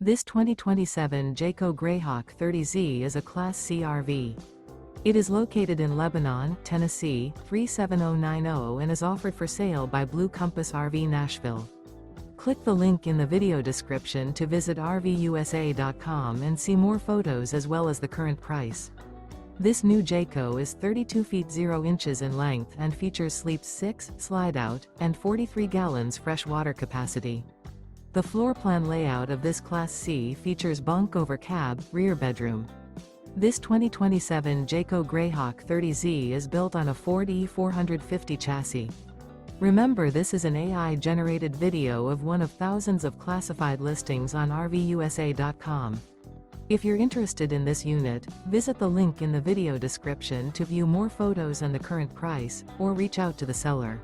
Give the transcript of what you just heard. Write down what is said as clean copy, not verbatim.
This 2027 Jayco Greyhawk 30Z is a Class C RV. It is located in Lebanon, Tennessee, 37090 and is offered for sale by Blue Compass RV Nashville. Click the link in the video description to visit RVUSA.com and see more photos as well as the current price. This new Jayco is 32 feet 0 inches in length and features sleeps 6, slide-out, and 43 gallons fresh water capacity. The floor plan layout of this Class C features bunk over cab, rear bedroom. This 2027 Jayco Greyhawk 30Z is built on a Ford E450 chassis. Remember, this is an AI-generated video of one of thousands of classified listings on RVUSA.com. If you're interested in this unit, visit the link in the video description to view more photos and the current price, or reach out to the seller.